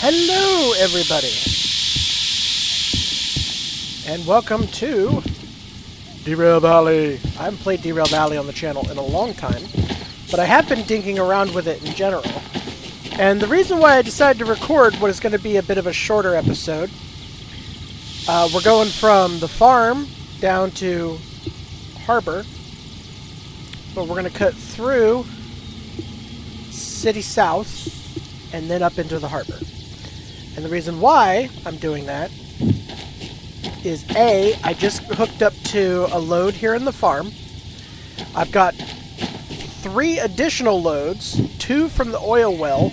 Hello, everybody, and welcome to Derail Valley. I haven't played Derail Valley on the channel in a long time, but I have been dinking around with it in general. And the reason why I decided to record what is going to be a bit of a shorter episode, we're going from the farm down to Harbor, but we're going to cut through City South and then up into the Harbor. And the reason why I'm doing that is A, I just hooked up to a load here in the farm. I've got 3 additional loads, 2 from the oil well,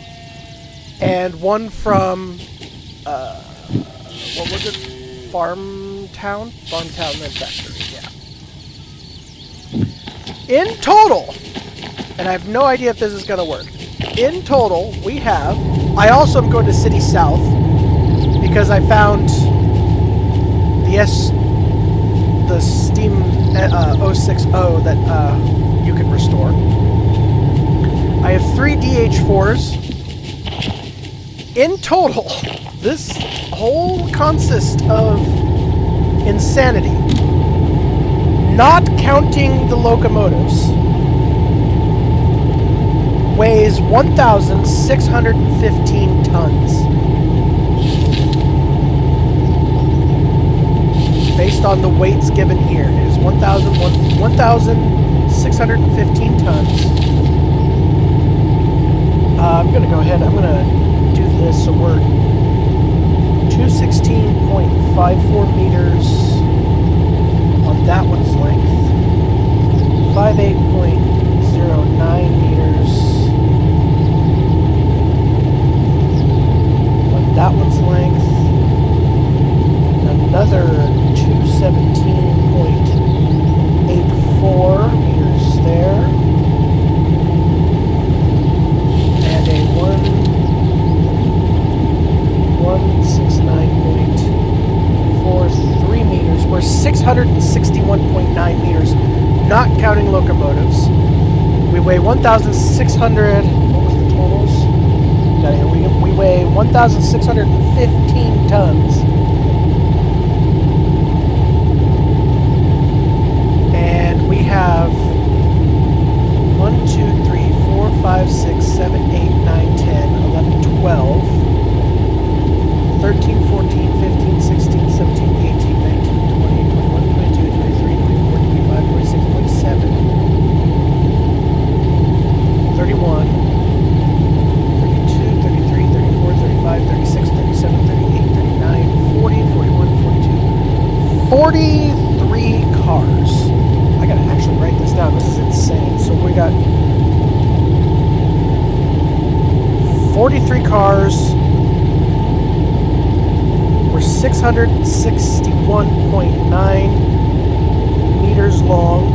and 1 from, what was it? Farmtown? Farmtown Manufacturing, yeah. In total, and I have no idea if this is going to work, in total, we have... I also am going to City South because I found the Steam 060 that you can restore. I have 3 DH4s. In total, this whole consists of insanity, not counting the locomotives, weighs 1,615 tons. Based on the weights given here, it is 1,615 tons. I'm going to go ahead, I'm going to do this, so we're 216.54 meters on that one's length, 58.09 meters that one's length, another 217.84 meters there, and a 169.43 meters. We're 661.9 meters, not counting locomotives. We weigh 1,600. What was the totals? We weigh 1,615 tons. And we have 1, 2, 3, 4, 5, 6, 7, 8, 9, 10, 11, 12, 13, 14, 15, 16, 17, 18, 19, 20, 21, 22, 23, 24, 25, 26, 27, 31, 36, 37, 38, 39, 40, 41, 42, 43 cars. I gotta actually write this down. This is insane. So we got 43 cars. We're 661.9 meters long.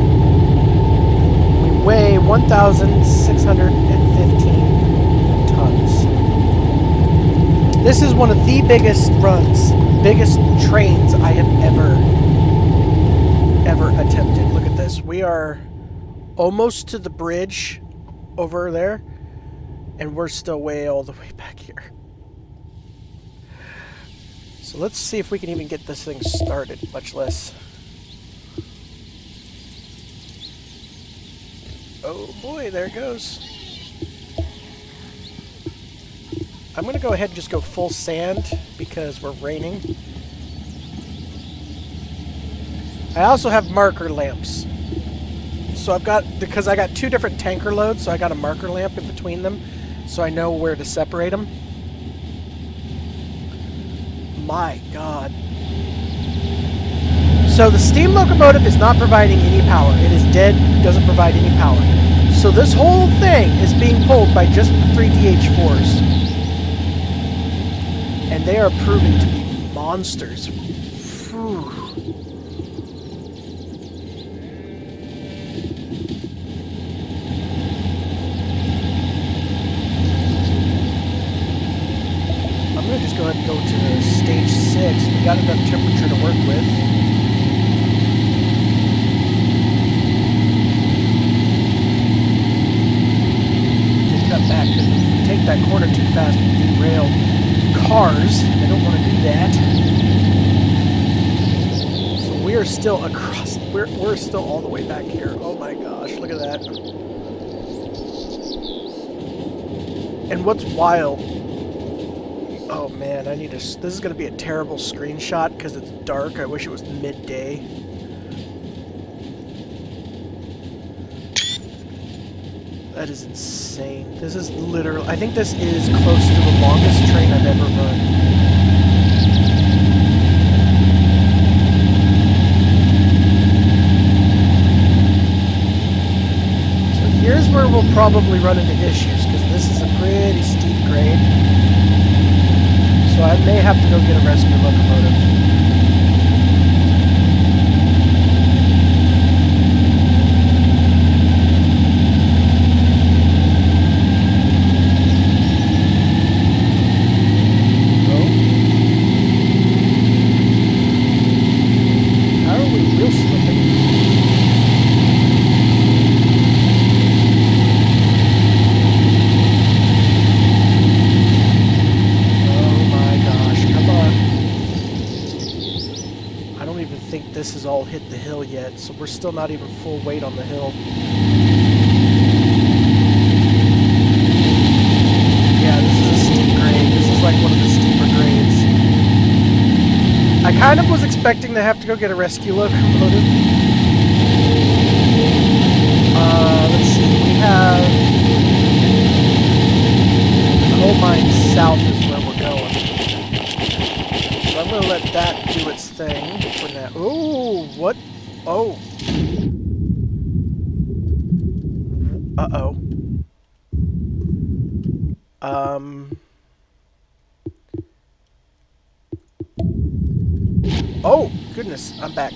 We weigh 1,615 tons. This is one of the biggest runs, biggest trains I have ever attempted. Look at this. We are almost to the bridge over there, and we're still way all the way back here. So let's see if we can even get this thing started, much less... Oh boy, there it goes. I'm going to go ahead and just go full sand because we're raining. I also have marker lamps. So because I got 2 different tanker loads, so I got a marker lamp in between them so I know where to separate them. My God. So the steam locomotive is not providing any power. It is dead, doesn't provide any power. So this whole thing is being pulled by just the 3 DH4s. And they are proving to be monsters. Whew. I'm going to just go ahead and go to stage 6. We got enough temperature to work with. To cut back, because if we take that corner too fast, we derail. cars. I don't want to do that. So we are still across. We're still all the way back here. Oh my gosh, look at that. And what's wild? Oh man, I need to. This is going to be a terrible screenshot because it's dark. I wish it was midday. That is insane. This is literally... I think this is close to the longest train I've ever run. So here's where we'll probably run into issues, because this is a pretty steep grade. So I may have to go get a rescue locomotive. This has all hit the hill yet, so we're still not even full weight on the hill. Yeah, this is a steep grade. This is like one of the steeper grades. I kind of was expecting to have to go get a rescue locomotive. Let's see, we have the coal mine south is where we're going. So I'm gonna let that do its thing for now. Ooh, what? Oh. Uh-oh. Oh, goodness, I'm back.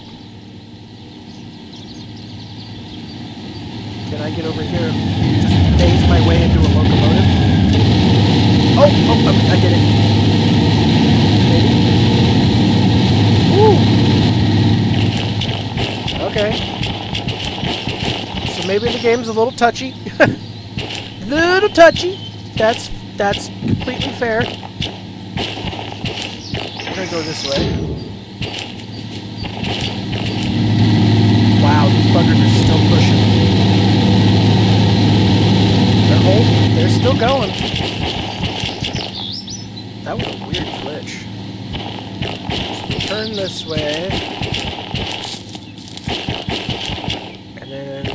Can I get over here and just phase my way into a locomotive? Oh, I did it. Maybe. Woo! Okay. So maybe the game's a little touchy. Little touchy. That's completely fair. We're gonna go this way. Wow, these buggers are still pushing. They're holding. They're still going. That was a weird glitch. So turn this way. And then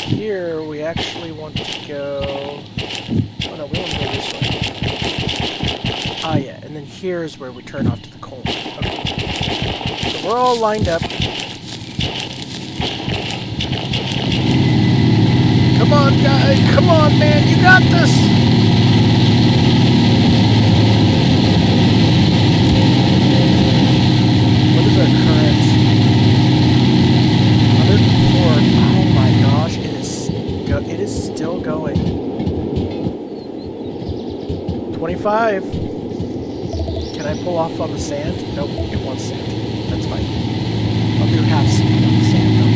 here we actually want to go... Oh no, we want to go this way. Ah yeah, and then here's where we turn off to the coal mine. Okay. So we're all lined up. Come on, guys! Come on, man! You got this! What is our current? 104. Oh my gosh! It is still going. 25. Can I pull off on the sand? Nope, it wants sand. That's fine. I'll do half speed on the sand though.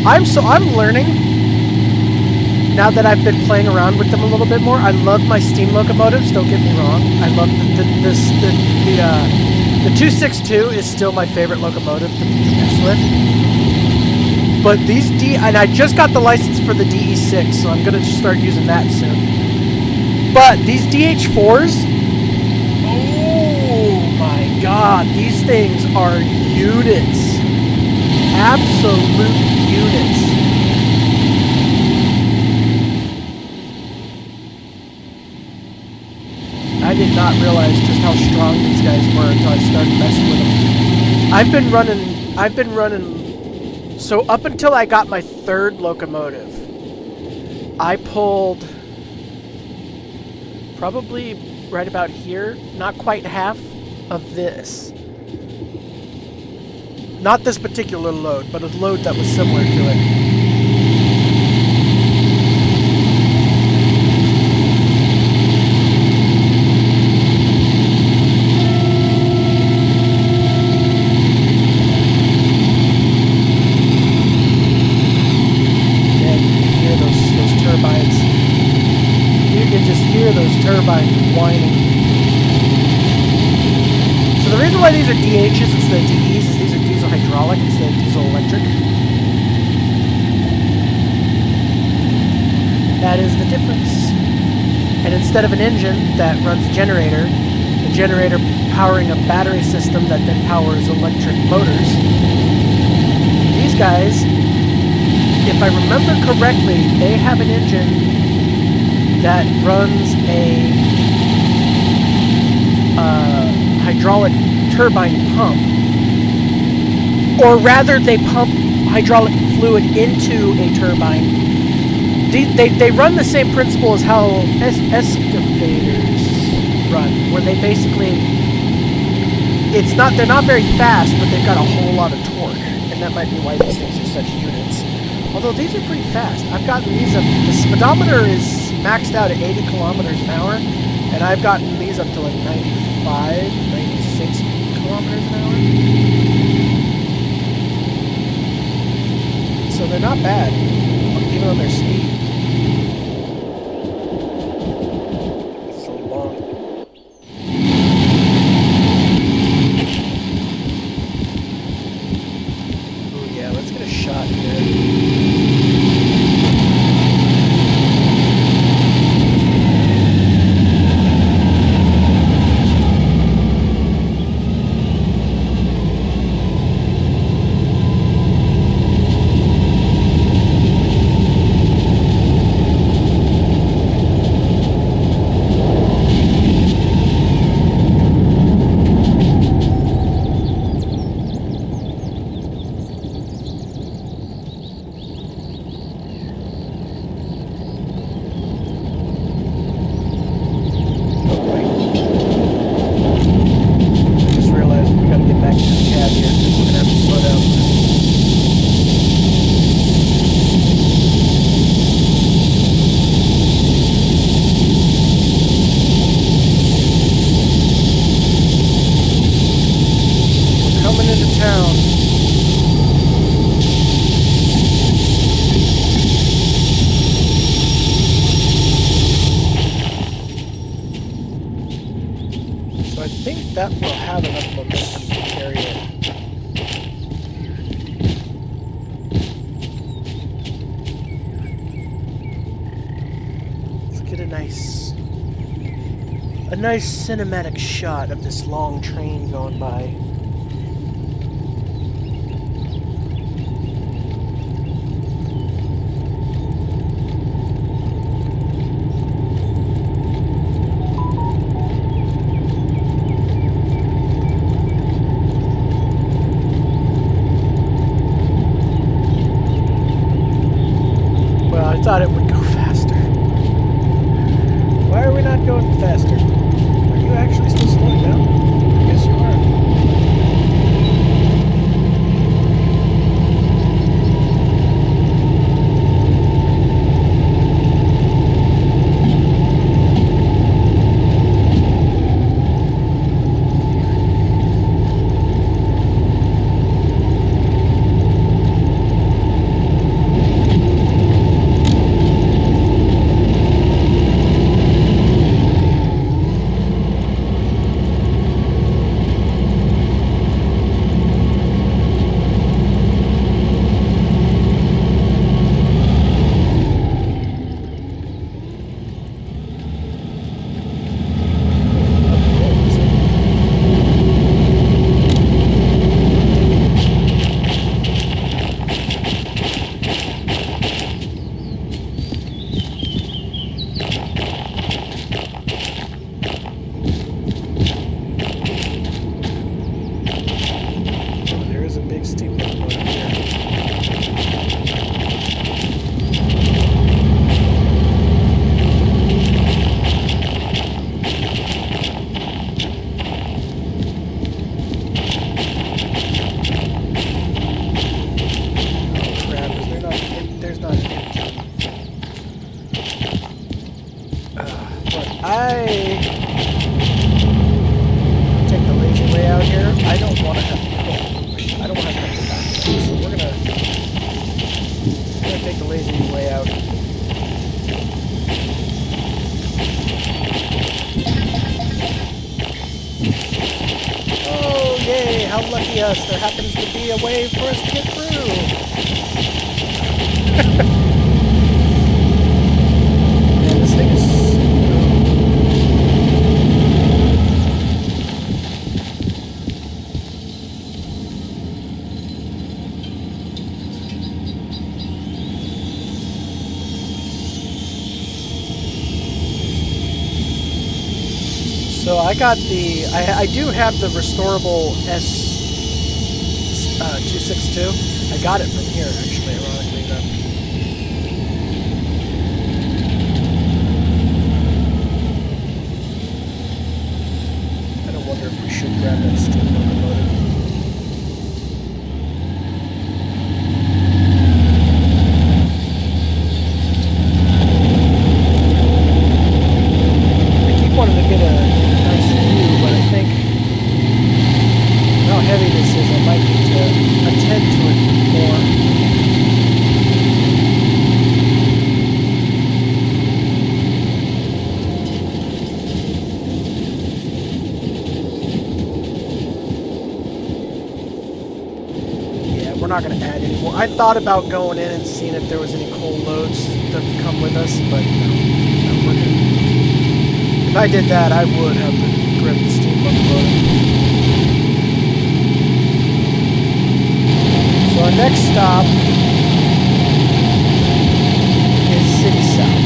I'm learning. Now that I've been playing around with them a little bit more, I love my steam locomotives, don't get me wrong. I love the 262 is still my favorite locomotive to mess with. But these and I just got the license for the DE6, so I'm gonna start using that soon. But these DH4s, oh my god, these things are units. Absolute units. I did not realize just how strong these guys were until I started messing with them. I've been running, so up until I got my third locomotive, I pulled probably right about here, not quite half of this. Not this particular load, but a load that was similar to it. just hear those turbines whining. So the reason why these are DHs instead of DEs is these are diesel hydraulic instead of diesel electric. That is the difference. And instead of an engine that runs a generator, the generator powering a battery system that then powers electric motors, these guys, if I remember correctly, they have an engine that runs a hydraulic turbine pump. Or rather, they pump hydraulic fluid into a turbine. They run the same principle as how excavators run, where they basically, they're not very fast, but they've got a whole lot of torque, and that might be why these things are such units. Although these are pretty fast. I've gotten these up, the speedometer is maxed out at 80 kilometers an hour, and I've gotten these up to like 95, 96 kilometers an hour. So they're not bad, even on their speed. That will have enough momentum to carry it. Let's get a nice cinematic shot of this long train going by. I thought it would go faster. Why are we not going faster? Are you actually still slowing down? I guess you are. take the lazy way out. how lucky us. There happens to be a way for us to get through. Man, this thing is... So I got the, I do have the restorable S262. I got it from here, actually, ironically enough. I don't wonder if we should grab that steam locomotive. I keep wanting to get a but I think how heavy this is, I might need to attend to it more. Yeah, we're not going to add any more. I thought about going in and seeing if there was any coal loads to come with us, but no, we're good. If I did that, I would have to grab the steam locomotive. So our next stop is City South.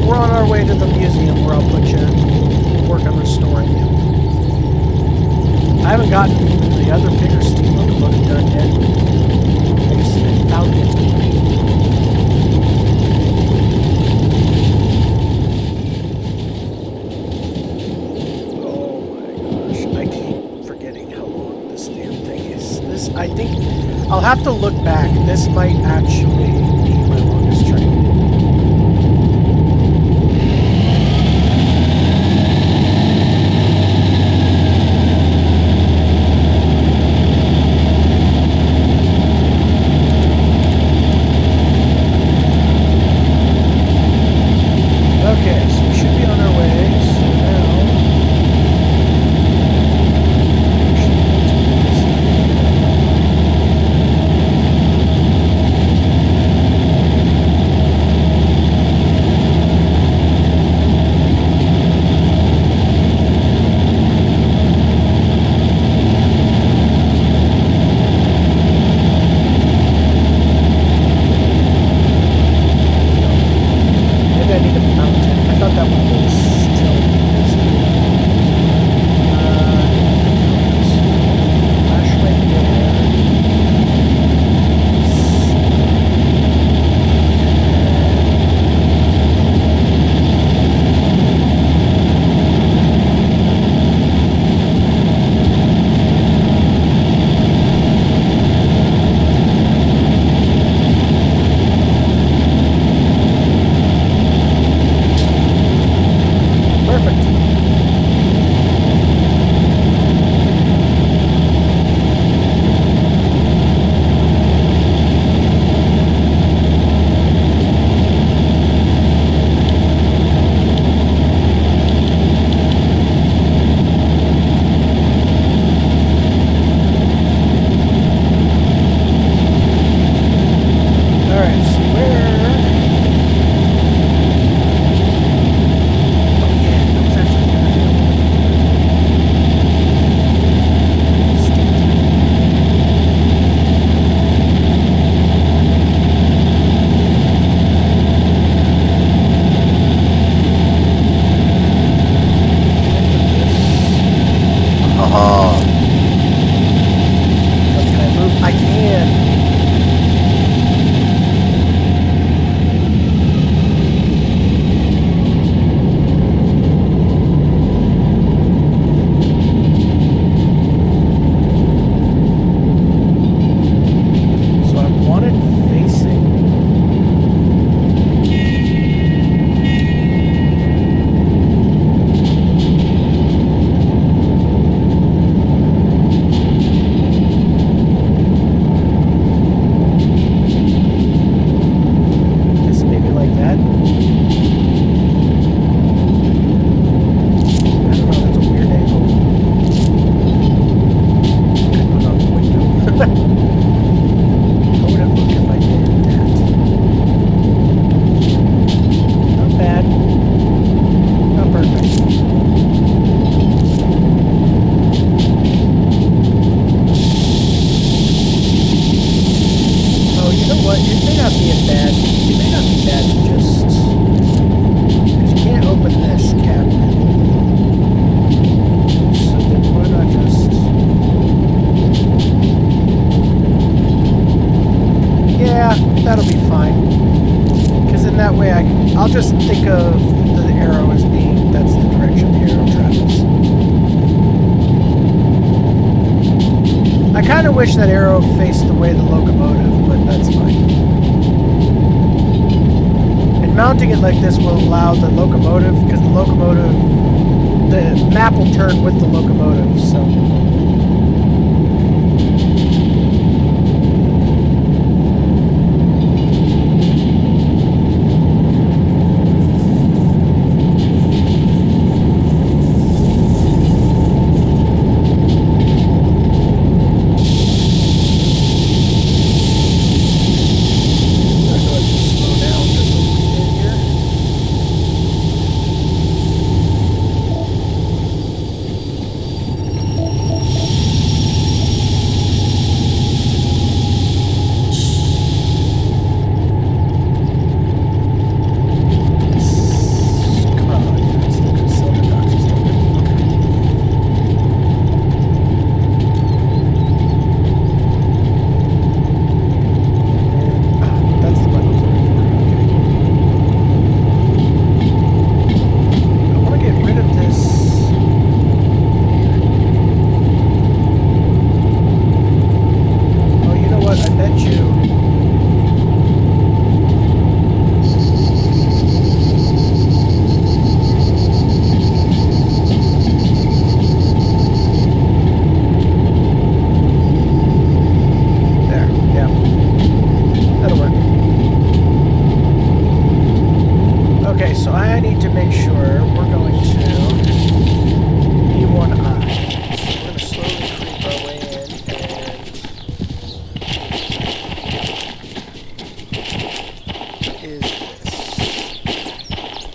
We're on our way to the museum where I'll put you and work on restoring you. I haven't gotten the other bigger steam locomotive done yet. I just found it. Oh my gosh, I keep forgetting how long this damn thing is. I think I'll have to look back. This might actually be my longest train. How would it look if I did that? Not bad. Not perfect. Oh, you know what? It may not be as bad. It may not be bad to just... Because you can't open this cabinet. So then why not just... Yeah, that'll be fine. Because in that way I'll just think of the arrow as being... That's the direction the arrow travels. I kind of wish that arrow faced the way the locomotive, but that's fine. And mounting it like this will allow the locomotive, because the map will turn with the locomotive, so...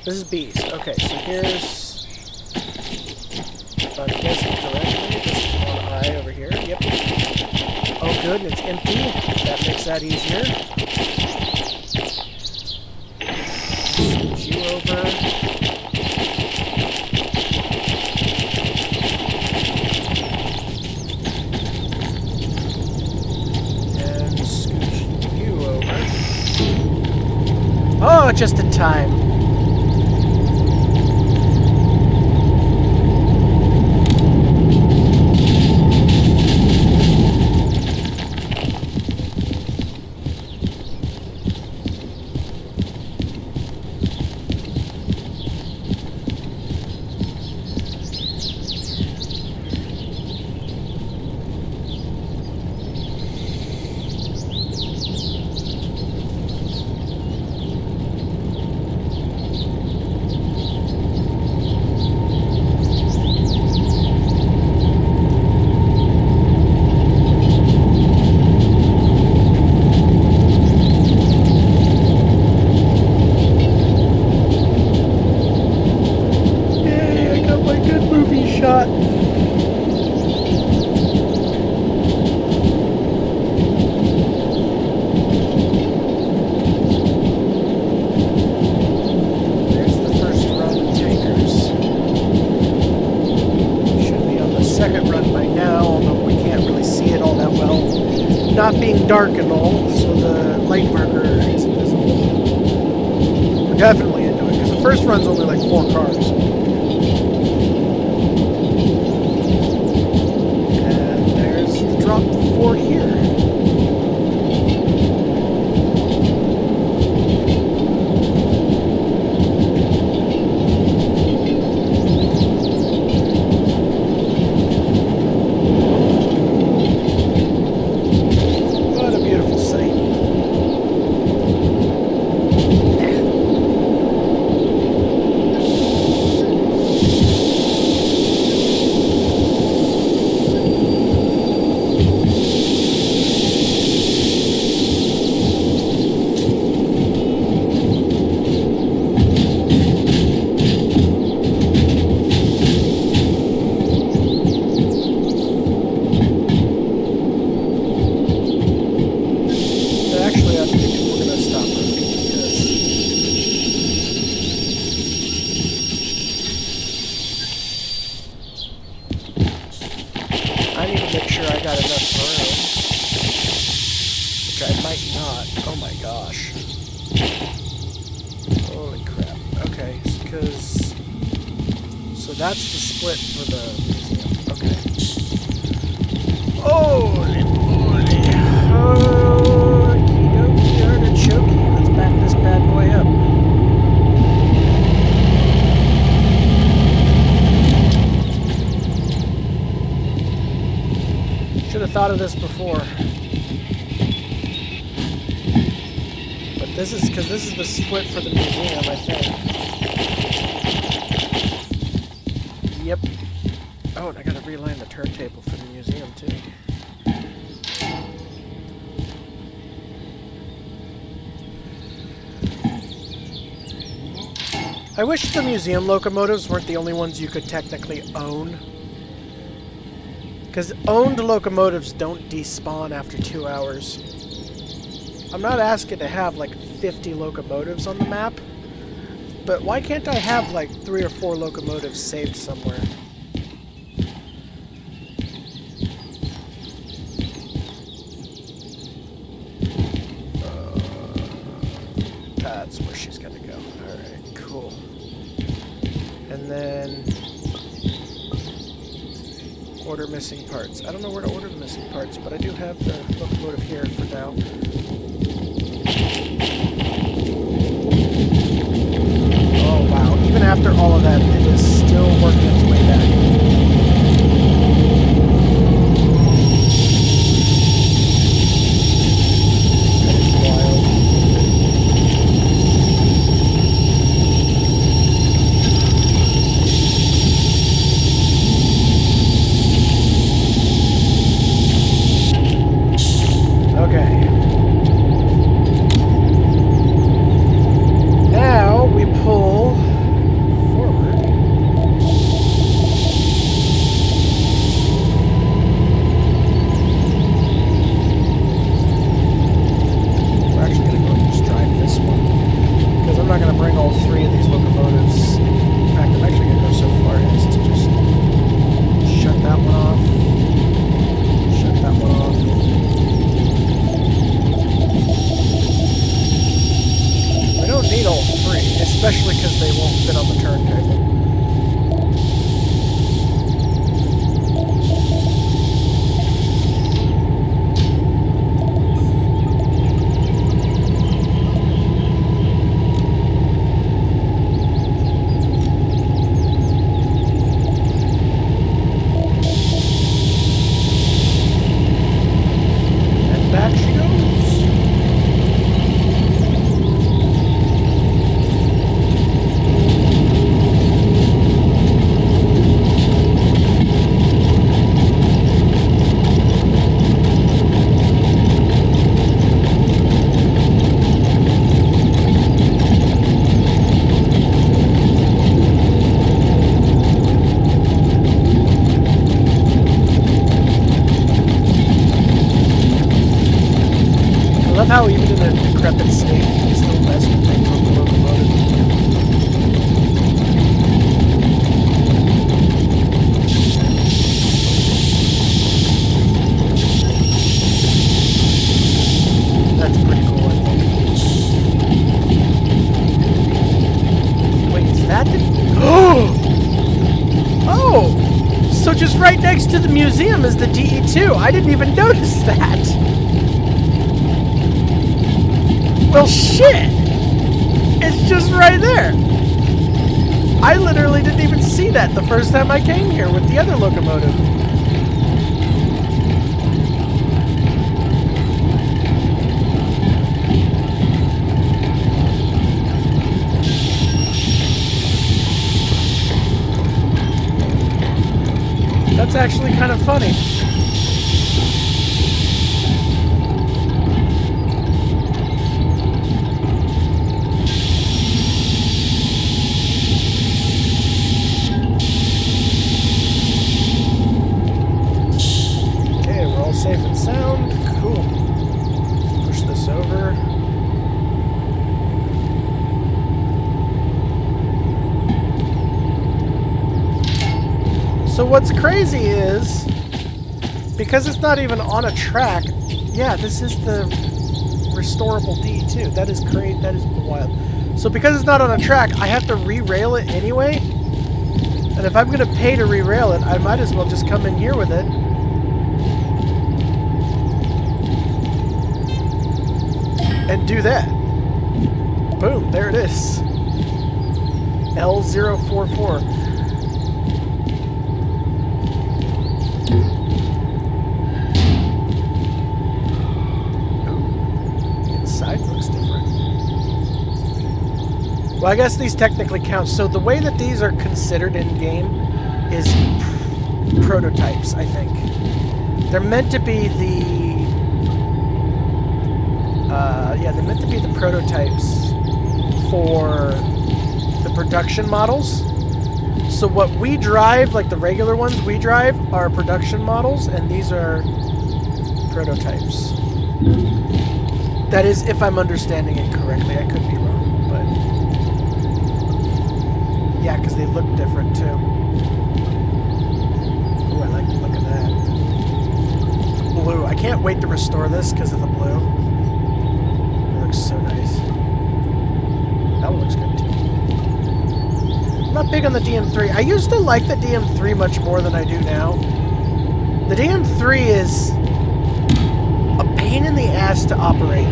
This is B's. Okay, so here's... If I'm guessing correctly, this is one eye over here. Yep. Oh, good, and it's empty. That makes that easier. Switch you over. And scooch you over. Oh, just in time. Not being dark and all, so the light marker is invisible. We're definitely into it, because the first run's only like 4 cars. And there's the drop for here. which I might not. Oh my gosh. Holy crap. Okay, because... So that's the split for the museum. Okay. Holy moly. Okie dokie artichoke. Let's back this bad boy up. Should have thought of this before. But this is because this is the split for the museum, I think. Yep. Oh, and I gotta realign the turntable for the museum too. I wish the museum locomotives weren't the only ones you could technically own. Because owned locomotives don't despawn after 2 hours. I'm not asking to have like 50 locomotives on the map, but why can't I have like 3 or 4 locomotives saved somewhere? That's where she's gonna go. Alright, cool. And then... order missing parts. I don't know where to order the missing parts, but I do have the locomotive here for now. Oh wow, even after all of that, it is still working its way back. That is wild. Okay. Now we pull forward. We're actually going to go and just drive this one. Because I'm not going to bring all 3 of these locomotives. In fact, I'm actually going to go so far as to just shut that one off. Shut that one off. I don't need all 3, especially because they won't fit on the turntable. And back she goes. I love how even in a decrepit state, you can still mess with things on the locomotive. That's pretty cool, I think. Wait, is that the... Oh! So just right next to the museum is the DE2. I didn't even notice that. Well, shit! It's just right there! I literally didn't even see that the first time I came here with the other locomotive. That's actually kind of funny. Safe and sound. Cool. Let's push this over. So what's crazy is, because it's not even on a track, yeah, this is the restorable D too. That is great. That is wild. So because it's not on a track, I have to re-rail it anyway. And if I'm going to pay to re-rail it, I might as well just come in here with it. And do that. Boom, there it is. L044. Well, I guess these technically count. So the way that these are considered in-game is prototypes, I think. They're meant to be the... yeah, they're meant to be the prototypes for the production models. So what we drive, like the regular ones we drive, are production models, and these are prototypes. That is, if I'm understanding it correctly. I could be wrong, but... yeah, because they look different, too. Ooh, I like the look of that. The blue. I can't wait to restore this because of the blue. It looks so nice. That one looks good, too. I'm not big on the DM3. I used to like the DM3 much more than I do now. The DM3 is a pain in the ass to operate.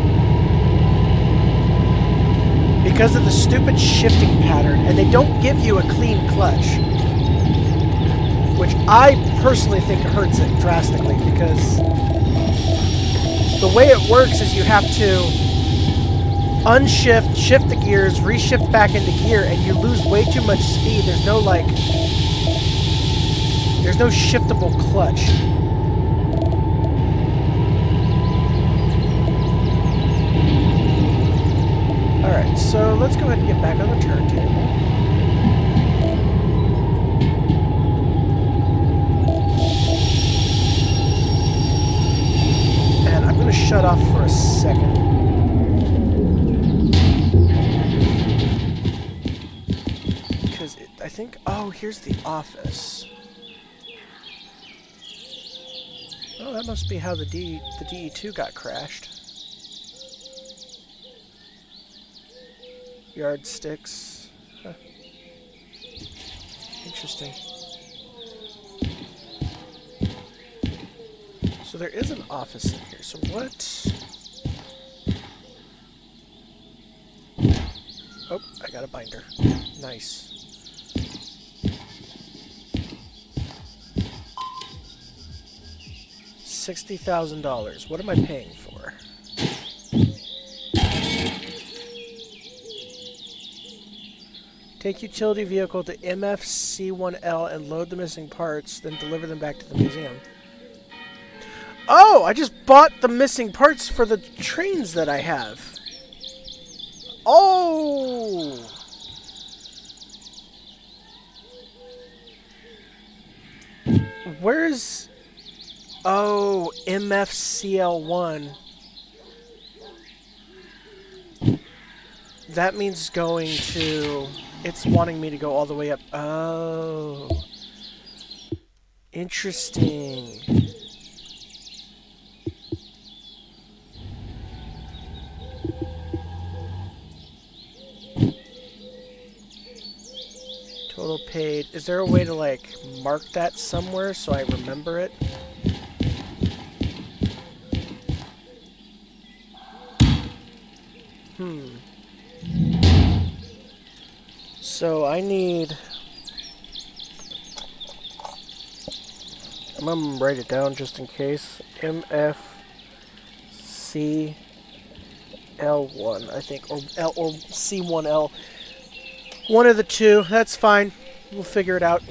Because of the stupid shifting pattern, and they don't give you a clean clutch. Which I personally think hurts it drastically, because the way it works is you have to unshift, shift the gears, reshift back into gear, and you lose way too much speed. There's no, like... there's no shiftable clutch. Alright, so let's go ahead and get back on the turntable. And I'm going to shut off for a second. Because I think... oh, here's the office. Oh, that must be how the DE2 got crashed. Yardsticks. Huh. Interesting. So there is an office in here. So what? Oh, I got a binder. Nice. $60,000. What am I paying for? Take utility vehicle to MFC1L and load the missing parts, then deliver them back to the museum. Oh, I just bought the missing parts for the trains that I have. Oh! Where's... oh, MFCL1. That means going to... it's wanting me to go all the way up. Oh. Interesting. Total paid. Is there a way to, like, mark that somewhere so I remember it? So I need... I'm gonna write it down just in case. MFCL1, I think, or C1L. One of the two. That's fine. We'll figure it out.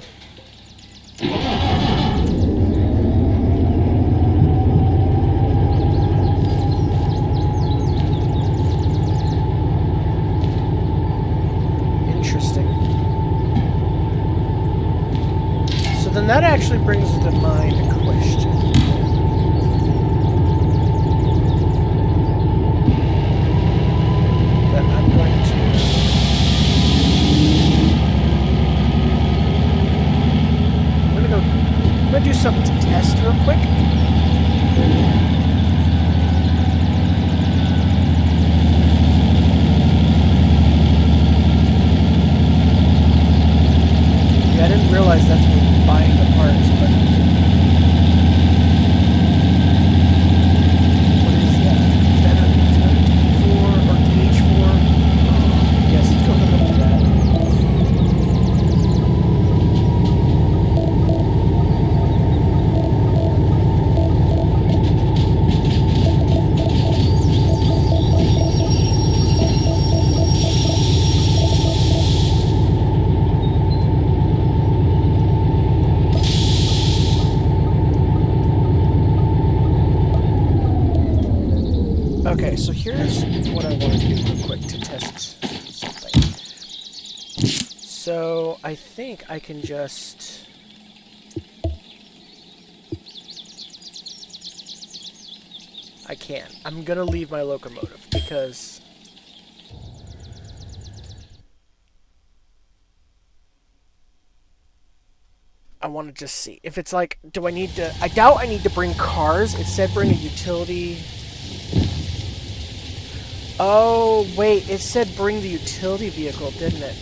That actually brings to mind a question. That I'm going to... I'm gonna do something to test real quick. Okay, so here's what I want to do real quick to test something. So I think I can just... I can't. I'm gonna leave my locomotive because... I want to just see. If it's like, do I need to... I doubt I need to bring cars. It said bring a utility... Oh, wait. It said bring the utility vehicle, didn't it?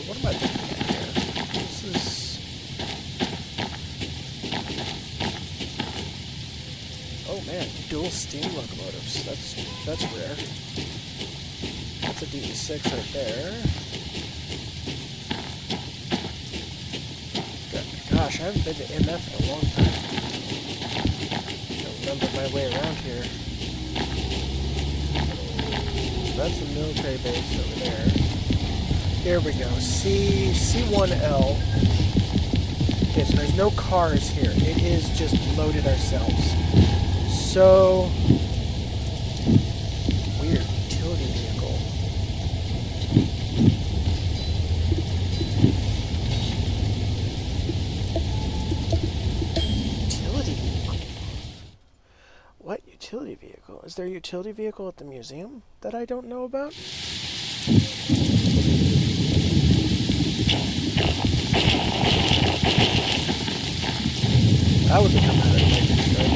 What am I looking at here? This is... Oh man, dual steam locomotives. That's rare. That's a DE6 right there. Gosh, I haven't been to MF in a long time. I don't remember my way around here. So that's the military base over there. Here we go. C1L. Okay, so there's no cars here. It is just loaded ourselves. So... Weird. Utility vehicle. Utility vehicle? What utility vehicle? Is there a utility vehicle at the museum that I don't know about? That was a dramatic lightning strike.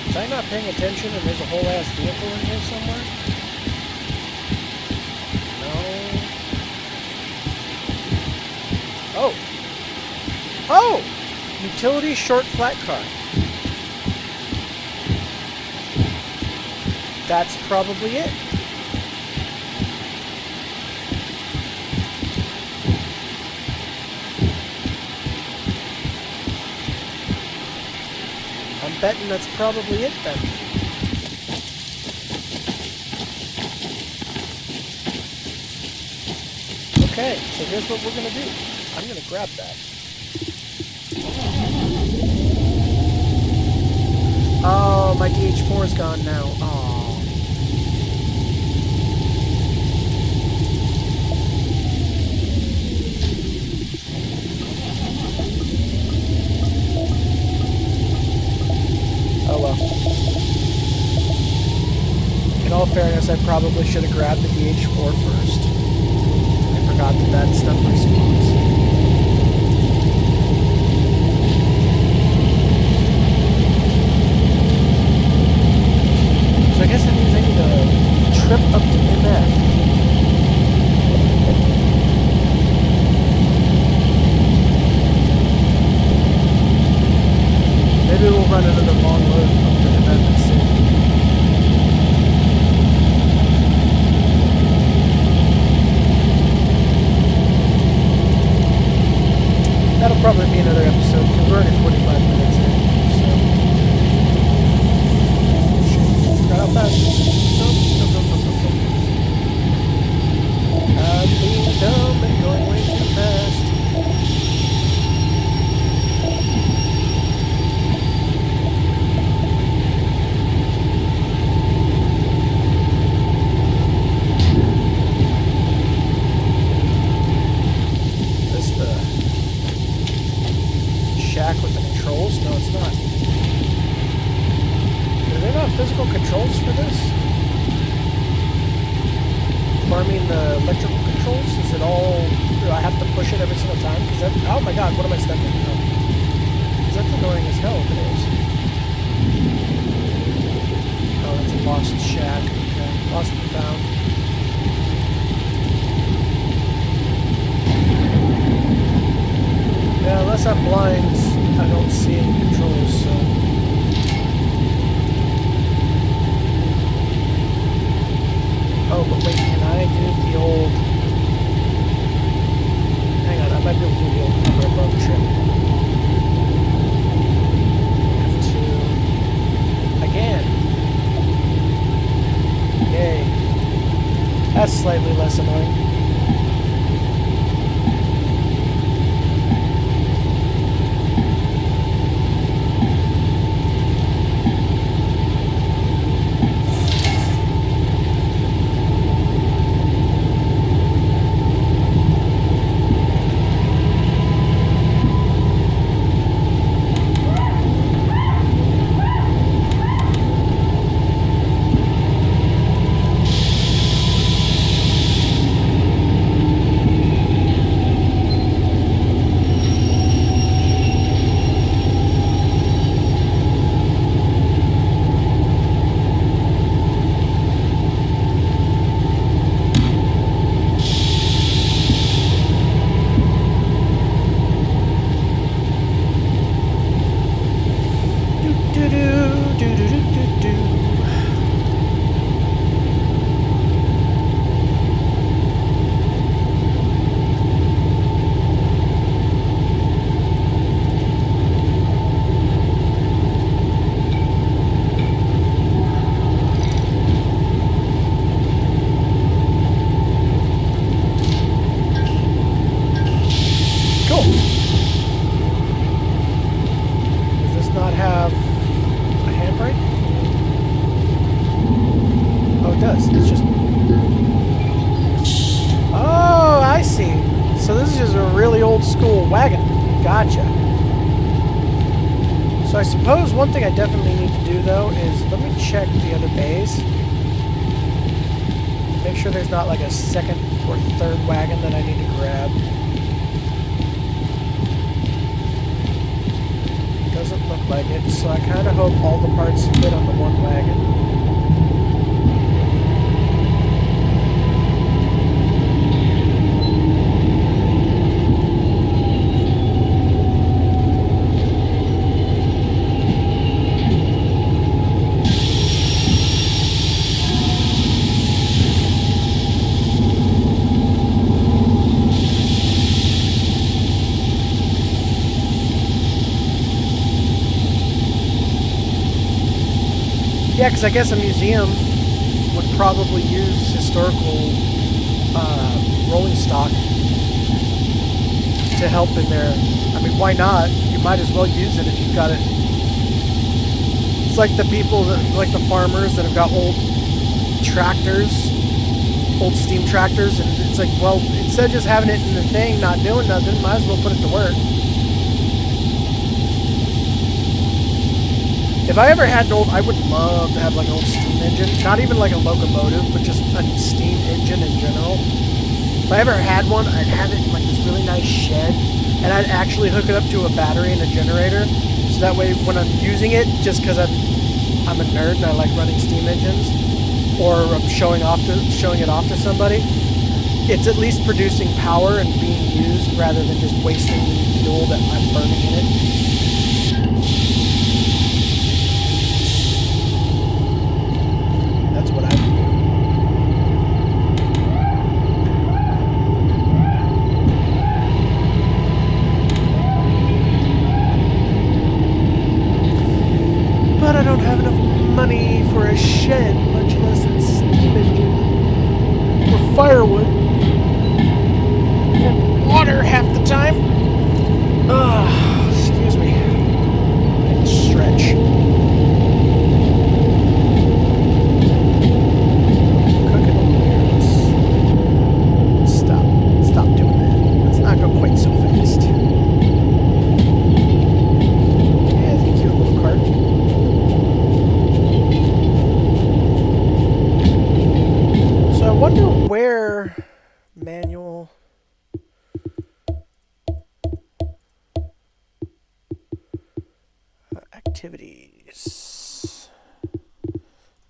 Was I not paying attention and there's a whole ass vehicle in here somewhere? No. Oh! Oh! Utility short flat car. That's probably it. I'm betting that's probably it then. Okay, so here's what we're gonna do. I'm gonna grab that. Oh, my DH4 is gone now. Oh. Oh well. In all fairness, I probably should have grabbed the DH4 first. I forgot that stuff respawns. So I guess that means I need a trip up to MF. Maybe we'll run another long load up to MF and see. That'll probably be another episode because we're already 45 minutes in. So. Right out fast. Nope. I'm being dumb and going way too fast. With the controls? No, it's not. Are there not physical controls for this? Or I mean the electrical controls? Is it all... Do I have to push it every single time? Because oh my god, what am I stepping on? Because that's annoying as hell if it is. Oh, that's a lost shack. Okay, lost and found. Yeah, unless I'm blind, I don't see any controls, so... Oh, but wait, can I do the old... Hang on, I might be able to do the old hover above tree. that's slightly less annoying. So I suppose one thing I definitely need to do, though, is let me check the other bays. Make sure there's not like a second or third wagon that I need to grab. Doesn't look like it, so I kind of hope all the parts fit on the one wagon. Yeah, because I guess a museum would probably use historical rolling stock to help in their... I mean, why not? You might as well use it if you've got it. It's like the people, like the farmers that have got old tractors, old steam tractors, and it's like, well, instead of just having it in the thing, not doing nothing, might as well put it to work. If I ever had an old, I would love to have like an old steam engine. Not even like a locomotive, but just a steam engine in general. If I ever had one, I'd have it in like this really nice shed, and I'd actually hook it up to a battery and a generator. So that way when I'm using it, just because I'm a nerd and I like running steam engines, or I'm showing it off to somebody, it's at least producing power and being used rather than just wasting the fuel that I'm burning in it. Shed, much less a steam engine, or firewood, and water half the time. Excuse me. I need to stretch. Cooking over here. Let's stop doing that. Let's not go quite so fast. Yeah, it's a cute little cart. I wonder where manual activities,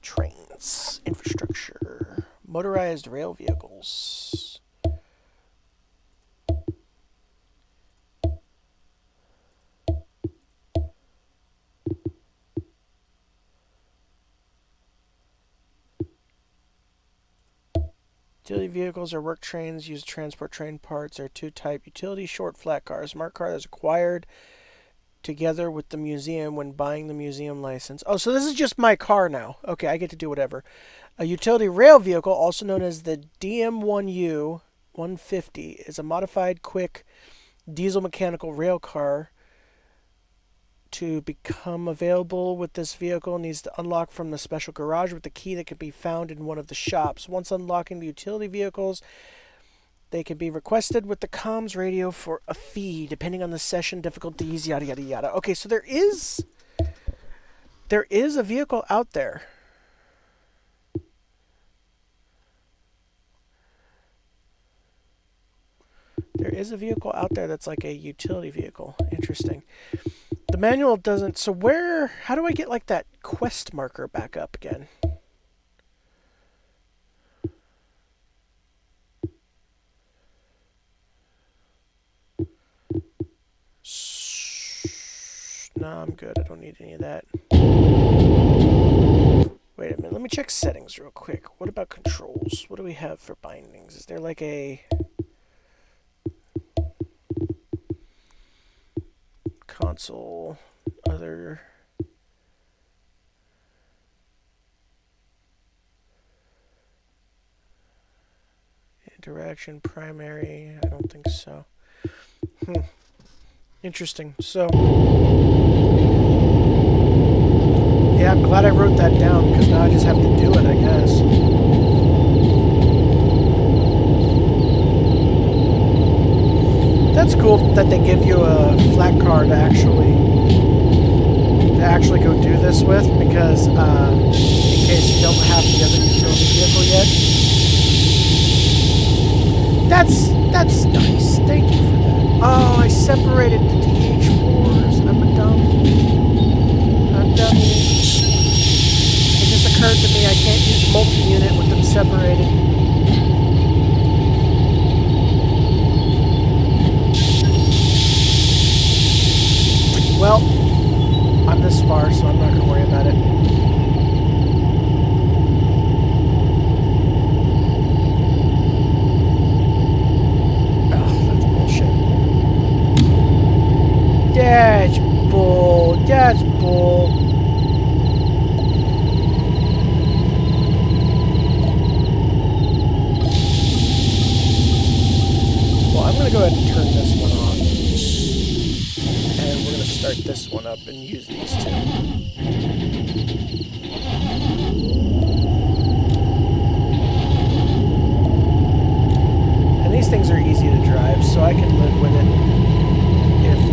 trains, infrastructure, motorized rail vehicles. Utility vehicles are work trains used to transport train parts. There are two types: utility short flat cars. Smart car is acquired together with the museum when buying the museum license. Oh, so this is just my car now. Okay, I get to do whatever. A utility rail vehicle, also known as the DM1U 150, is a modified quick diesel mechanical rail car. To become available with this vehicle, needs to unlock from the special garage with the key that can be found in one of the shops. Once unlocking the utility vehicles, they can be requested with the comms radio for a fee, depending on the session difficulties, yada, yada, yada. Okay, so there is a vehicle out there. There is a vehicle out there that's like a utility vehicle. Interesting. The manual doesn't... So how do I get like that quest marker back up again? No, I'm good. I don't need any of that. Wait a minute. Let me check settings real quick. What about controls? What do we have for bindings? Is there like a... console, other... interaction, primary, I don't think so. Interesting. So, yeah, I'm glad I wrote that down, because now I just have to do it, I guess. That's cool that they give you a flat car to actually go do this with, because in case you don't have the other utility vehicle yet. That's nice. Thank you for that. Oh, I separated the TH4s. I'm a dummy. It just occurred to me I can't use multi-unit with them separated. Well, I'm this far, so I'm not going to worry about it. That's bull. Well, I'm going to go ahead and turn this one off. And we're going to start this one up and use these two. And these things are easy to drive, so I can live with it if...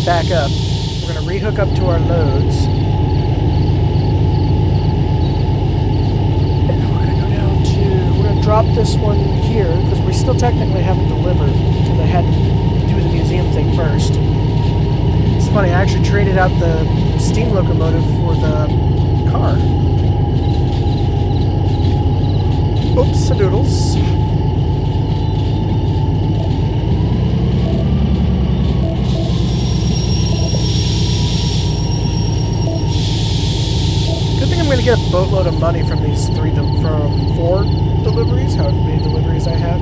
back up. We're going to rehook up to our loads. And then we're going to go down to... We're going to drop this one here, because we still technically haven't delivered, because I had to do the museum thing first. It's funny, I actually traded out the steam locomotive for the car. Oops-a-doodles. I'm going to get a boatload of money from these from 4 deliveries, however many deliveries I have.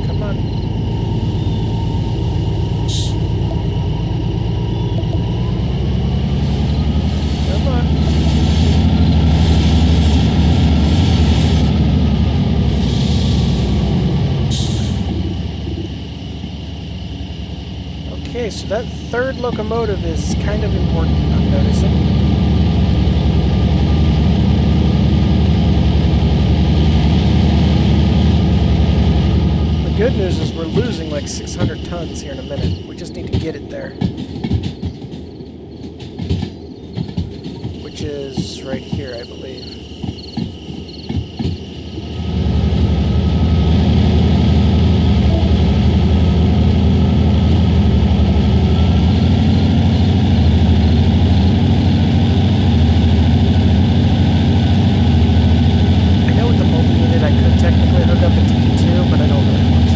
Come on. Come on. Okay, so that third locomotive is kind of important, I'm noticing. The good news is we're losing like 600 tons here in a minute. We just need to get it there. is right here, I believe. I know with the multi-unit I could technically hook up a DE2, but I don't really want to.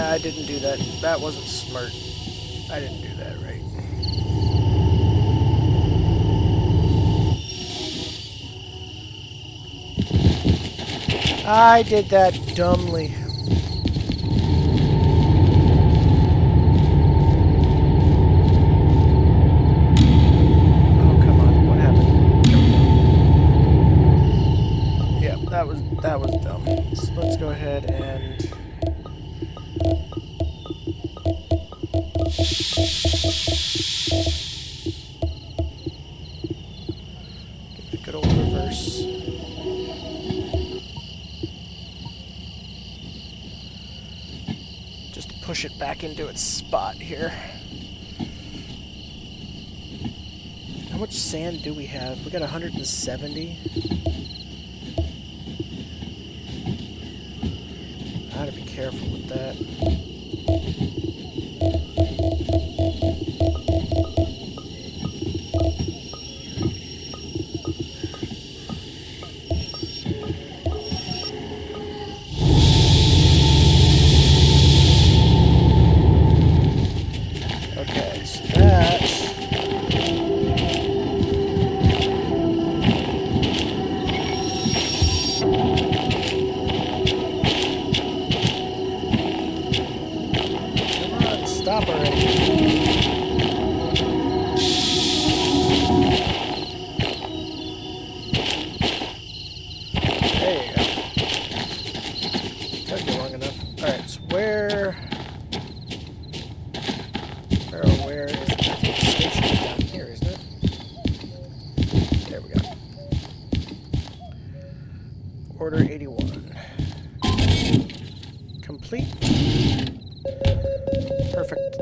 I didn't do that. That wasn't smart. I didn't do that right. I did that dumbly. Oh, come on. What happened? Yeah, that was dumb. So let's go ahead and get the good old reverse. Just to push it back into its spot here. How much sand do we have? We got 170. I gotta be careful with that. Okay, so that... Come on, stop already. There you go. Took you long enough. Alright, so where is the station? Is down here, isn't it? There we go. Order 81. Complete. Perfect.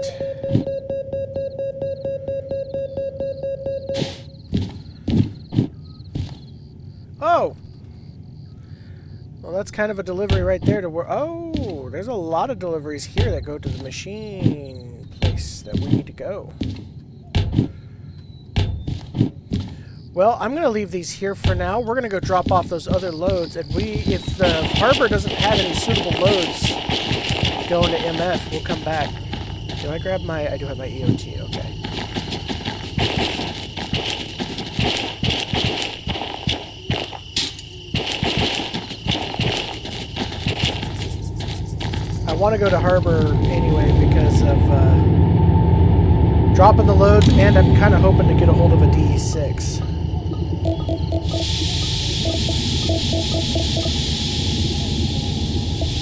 Oh! Well, that's kind of a delivery right there to where... Oh! There's a lot of deliveries here that go to the machine place that we need to go. Well, I'm going to leave these here for now. We're going to go drop off those other loads. And if the harbor doesn't have any suitable loads going to MF, we'll come back. Do I grab my... I do have my EOT, okay. I want to go to harbor anyway because of dropping the loads, and I'm kind of hoping to get a hold of a DE6.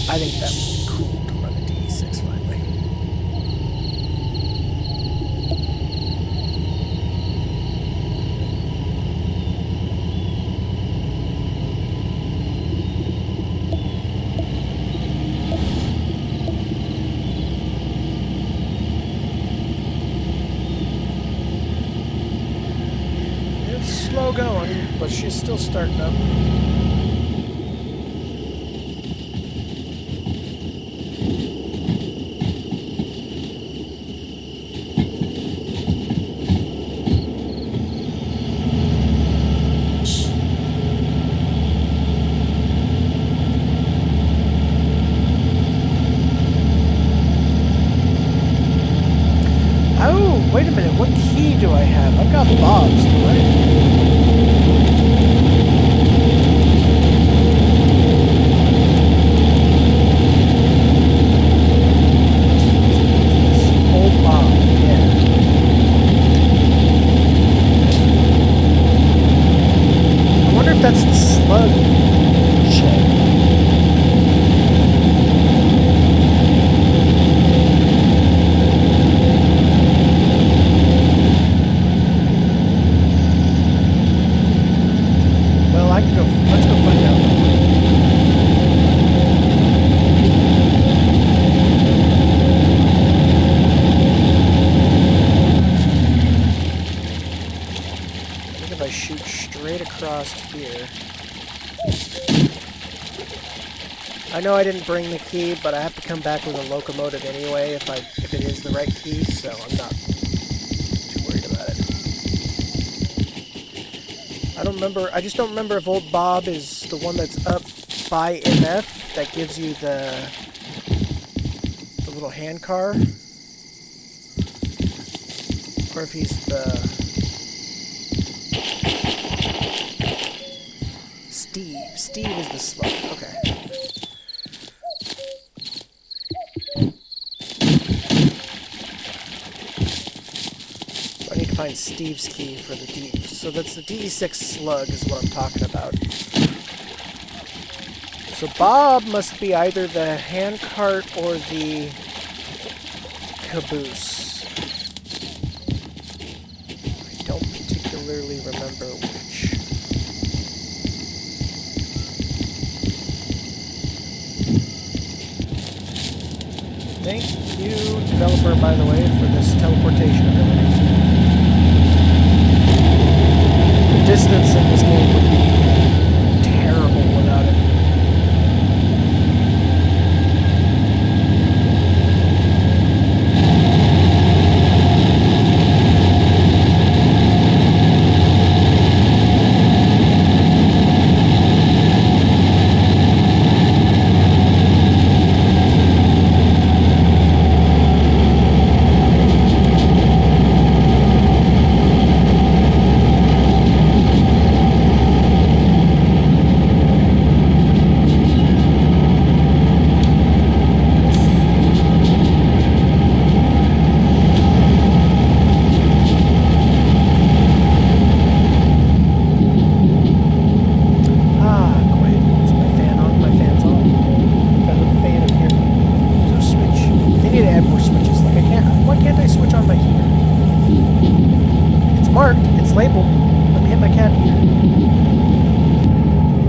I think that would be cool to run a DE6 finally. It's slow going, but she's still starting up. wait a minute, what key do I have? I've got Bob's, do I? Old Bob, yeah. I wonder if that's the slug shed. Let's go find out. I think if I shoot straight across here. I know I didn't bring the key, but I have to come back with a locomotive anyway if it is the right key, so I'm not too worried about it. I just don't remember if Old Bob is the one that's up by MF that gives you the little hand car. Or if he's the... Steve is the slug. Okay. I need to find Steve's key for the D. So that's the DE6 slug is what I'm talking about. So Bob must be either the handcart or the caboose. I don't particularly remember which. Thank you, developer, by the way, for this teleportation ability. The distance in this game would be terrible without it. Labeled. Let me hit my cat here.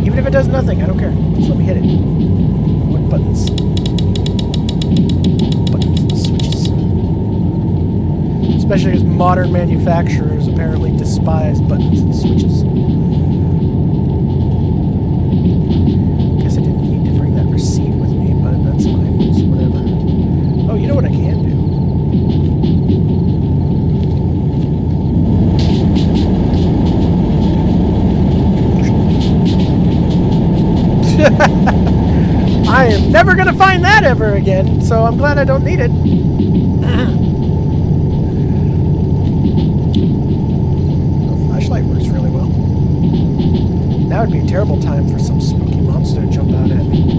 Even if it does nothing, I don't care. Just let me hit it. What buttons? Buttons, switches. Especially as modern manufacturers apparently despise buttons and switches. Guess I didn't need to bring that receipt with me, but that's fine. It's whatever. Oh, you know what I can do? I am never going to find that ever again, so I'm glad I don't need it. The flashlight works really well. Now would be a terrible time for some spooky monster to jump out at me.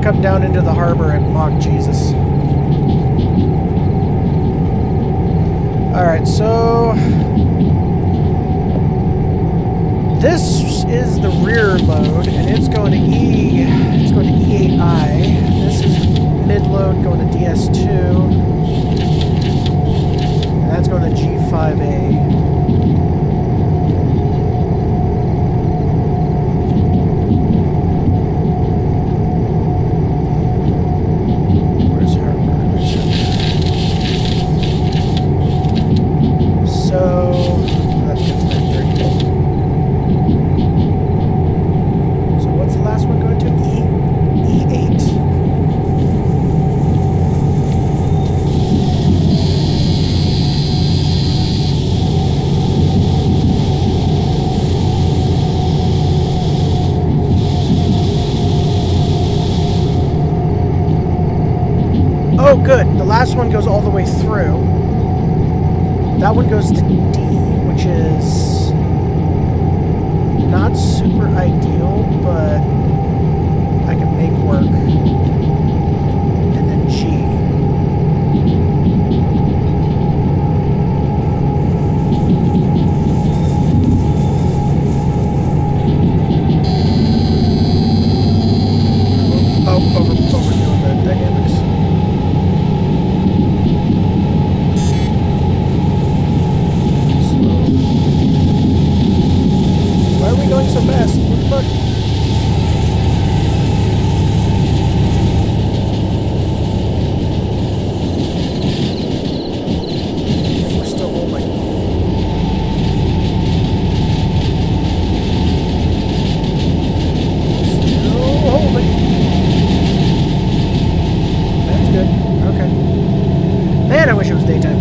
Come down into the harbor and mock Jesus. Alright, so this is the rear load, and it's going to E8I. This is mid load going to DS2. And that's going to G5A. So that's good. Oh, good. The last one goes all the way through. That one goes to D, which is not super ideal, but I can make work. And then G. Overdoing the dynamics. Slow. Why are we going so fast? What the fuck? We're still holding. Still holding. Good. Okay. Man, I wish it was daytime.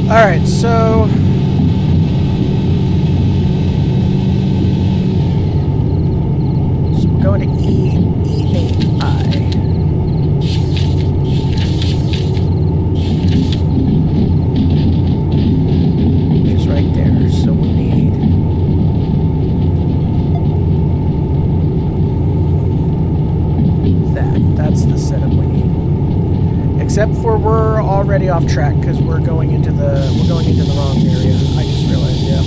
Alright, so... we're going to E8I. Which is right there, so we need... That's the setup we need. Except for we're already off track because we're going into the wrong area. I just realized, yeah.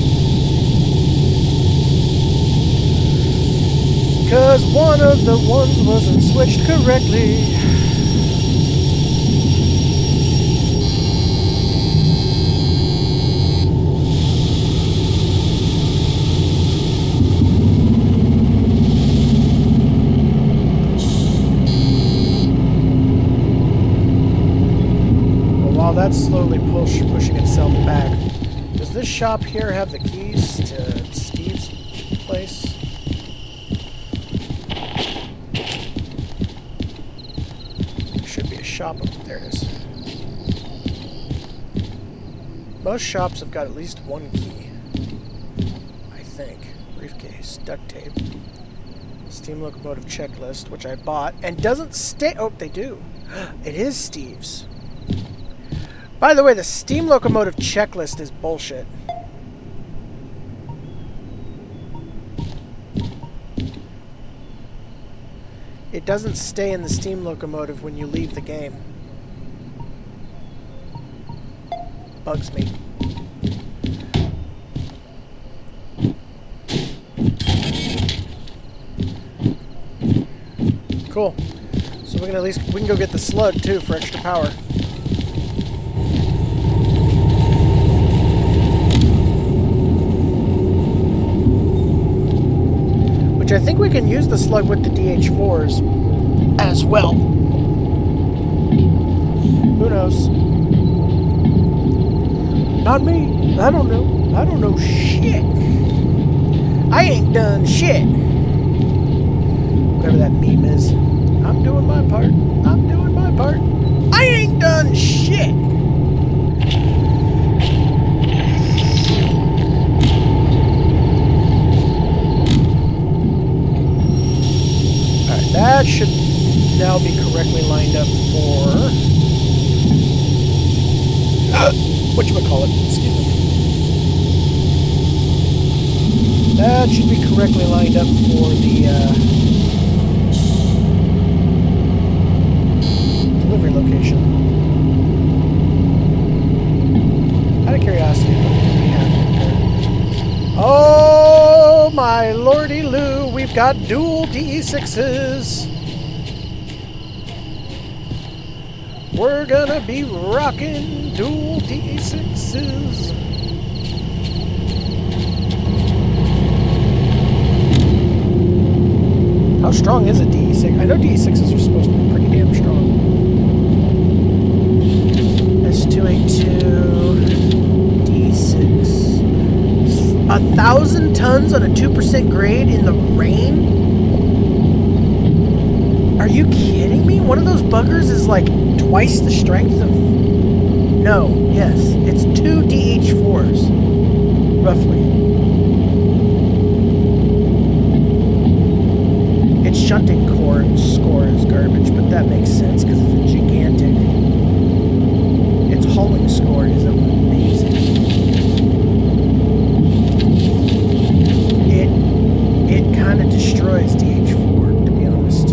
Because one of the ones wasn't switched correctly. That's slowly pushing itself back. Does this shop here have the keys to Steve's place? There should be a shop up there. It is. Most shops have got at least one key. I think. Briefcase, duct tape, steam locomotive checklist, which I bought, and doesn't stay. Oh, they do. It is Steve's. By the way, the steam locomotive checklist is bullshit. It doesn't stay in the steam locomotive when you leave the game. Bugs me. Cool. So we can go get the slug too for extra power. I think we can use the slug with the DH4s as well. Who knows? Not me. I don't know. I don't know shit. I ain't done shit. Whatever that meme is. I'm doing my part. I'm doing my part. I ain't done shit. That should now be correctly lined up for whatchamacallit, excuse me. That should be correctly lined up for the delivery location. Out of curiosity, what do we have here? Oh my lordy Lou, we've got dual D6s. We're gonna be rocking dual D6s. How strong is a D6? I know D6s are supposed to be pretty damn strong. S282 D6. 1,000 tons on a 2% grade in the rain? Are you kidding me? One of those buggers is like twice the strength of... No, yes. It's 2 DH4s. Roughly. shunting score is garbage, but that makes sense because it's a gigantic. Its hauling score is amazing. It kind of destroys DH4, to be honest.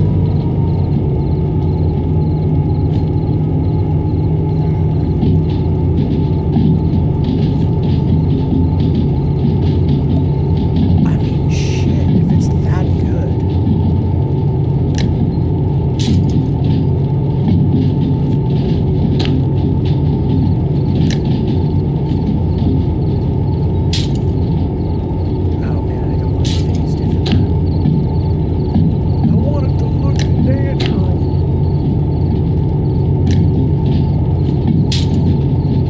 I mean, shit, if it's that good. Oh man, I don't want it phased into that. I want it to look natural.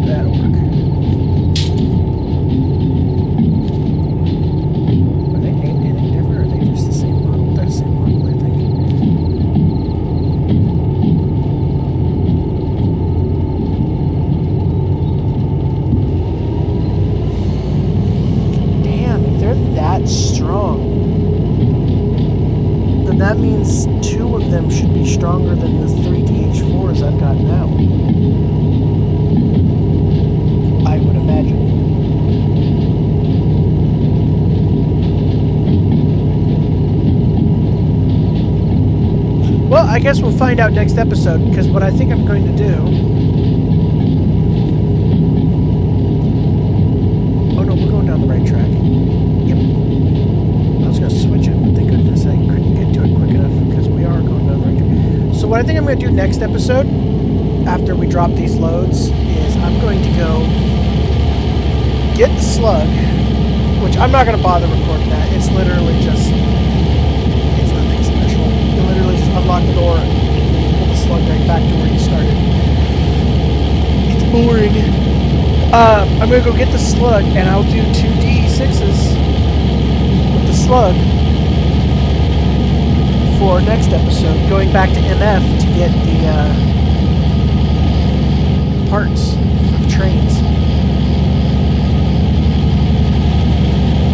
That'll work. Are they named anything different, or are they just the same model? They're the same model, I think. Damn, if they're that strong, then that means 2 of them should be stronger than the 3 DH4s I've got now. I would imagine. Well, I guess we'll find out next episode, because what I think I'm going to do... Oh no, we're going down the right track. Yep. I was going to switch it, but thank goodness I couldn't get to it quick enough, because we are going down the right track. So what I think I'm going to do next episode, after we drop these loads, is I'm going to go get the slug, which I'm not going to bother recording that. It's literally just... It's nothing special. You literally just unlock the door and pull the slug right back to where you started. It's boring. I'm going to go get the slug, and I'll do 2 D6s with the slug for next episode, going back to MF to get the parts for the trains.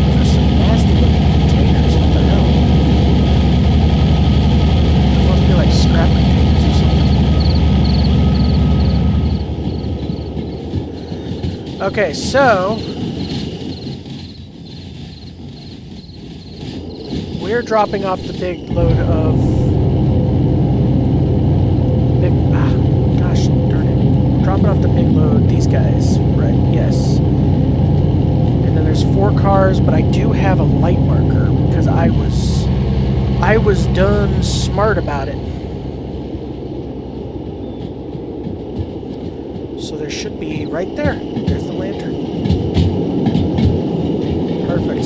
Those are some nasty looking containers. What the hell? Those must be like scrap containers or something. Okay, so we're dropping off the big load of gosh darn it. We're dropping off the big load, these guys, right? Yes. And then there's 4 cars, but I do have a light marker because I was done smart about it. So there should be right there. There's the lantern. Perfect.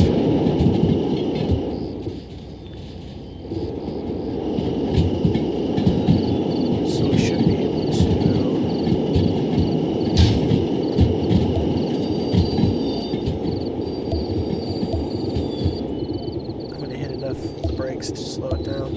So we should be able to... I'm going to hit enough of the brakes to slow it down.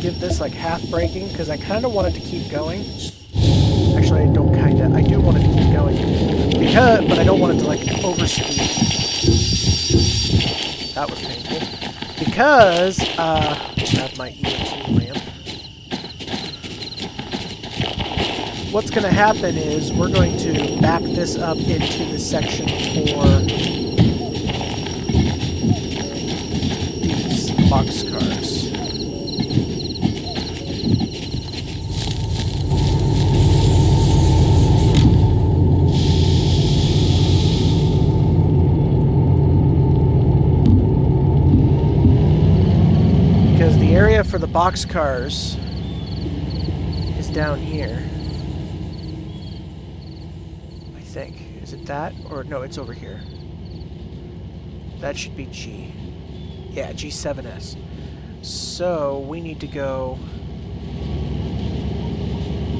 Give this like half braking because I kind of wanted to keep going. Actually, I don't kind of. I do want it to keep going but I don't want it to like overspeed. That was painful because grab my EOT lamp. What's going to happen is we're going to back this up into the section for these boxcars. The area for the boxcars is down here. I think. Is it that? Or no, it's over here. That should be G. Yeah, G7S. So we need to go...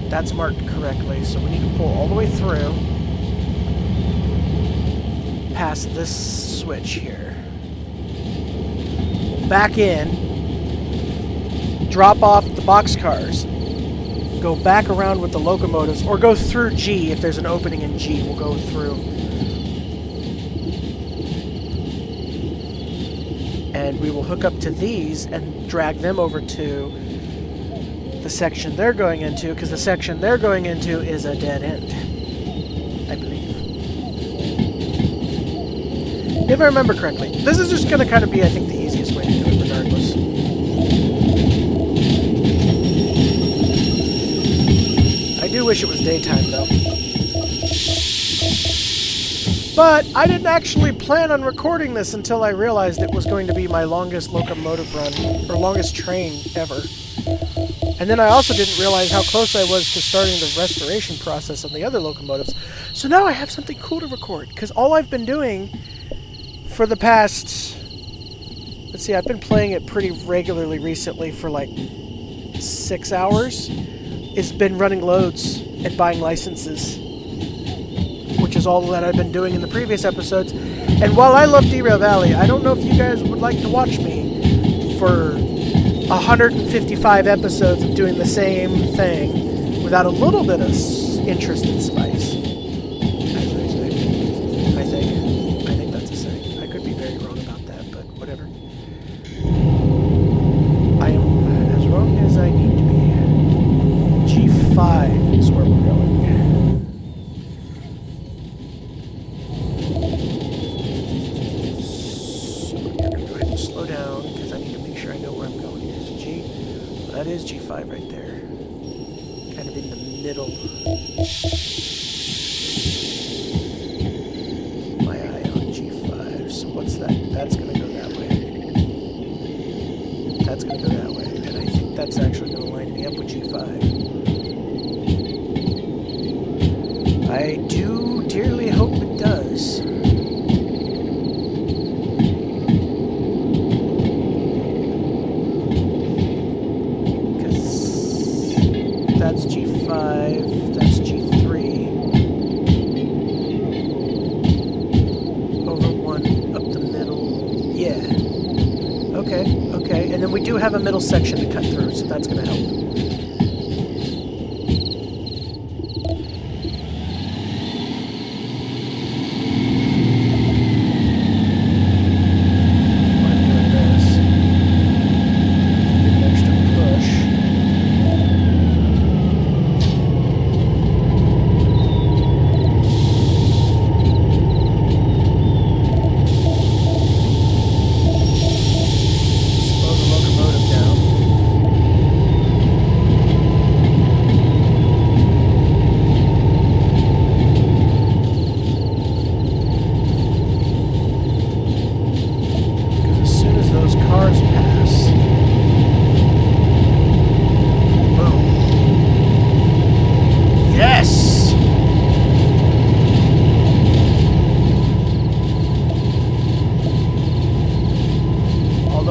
That's marked correctly, so we need to pull all the way through past this switch here. Back in. Drop off the boxcars, go back around with the locomotives, or go through G if there's an opening in G. We'll go through. And we will hook up to these and drag them over to the section they're going into, because the section they're going into is a dead end, I believe. If I remember correctly. This is just going to kind of be, I think, the easiest way to do it regardless. I do wish it was daytime, though. But I didn't actually plan on recording this until I realized it was going to be my longest locomotive run, or longest train ever. And then I also didn't realize how close I was to starting the restoration process on the other locomotives. So now I have something cool to record, because all I've been doing for the past... Let's see, I've been playing it pretty regularly recently for like 6 hours. It's been running loads and buying licenses, which is all that I've been doing in the previous episodes. And while I love Derail Valley, I don't know if you guys would like to watch me for 155 episodes of doing the same thing without a little bit of interest and spice. I think that's a saying. I could be very wrong about that, but whatever. I am as wrong as I need to be. G5 is where we're going. So I'm going to go ahead and slow down because I need to make sure I know where I'm going here. So G, that is G5 right there. Kind of in the middle. My eye on G5. So what's that? That's going to go that way. That's going to go that way. And I think that's actually going to line me up with G5. I do dearly hope it does. Because that's G5, that's G3. Over one, up the middle. Yeah. Okay, okay. And then we do have a middle section to cut through, so that's going to help.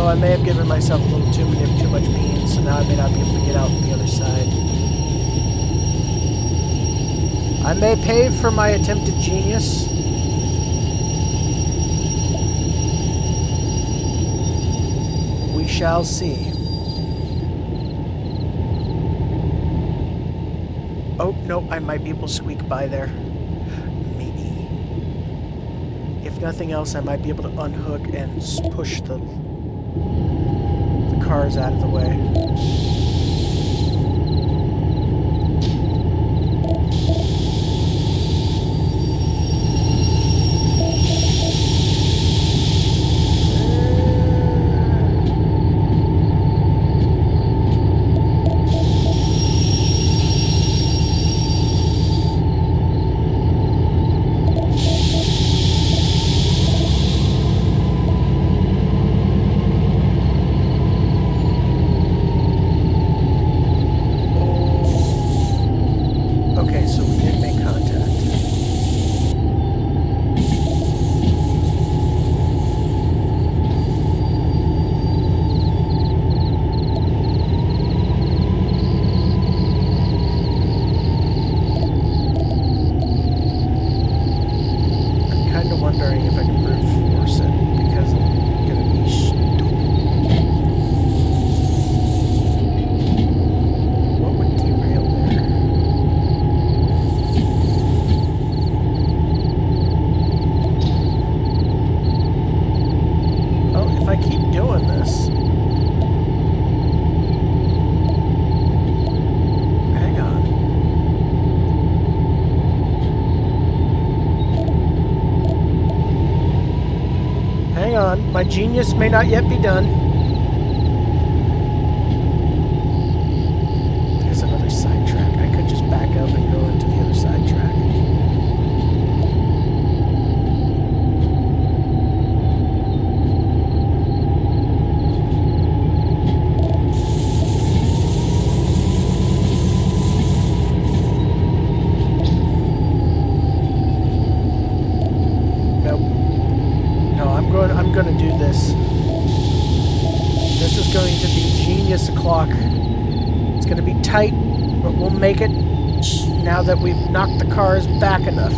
I may have given myself a little too much beans, so now I may not be able to get out the other side. I may pay for my attempted genius. We shall see. Oh, no, I might be able to squeak by there. Maybe. If nothing else, I might be able to unhook and push the cars out of the way. Wondering if I can brute force it because I'm gonna be stupid. What would derail there? Hang on. My genius may not yet be done. There's another sidetrack. I could just back up and go into the other sidetrack. I'm going to do this. This is going to be genius o'clock. It's going to be tight, but we'll make it now that we've knocked the cars back enough.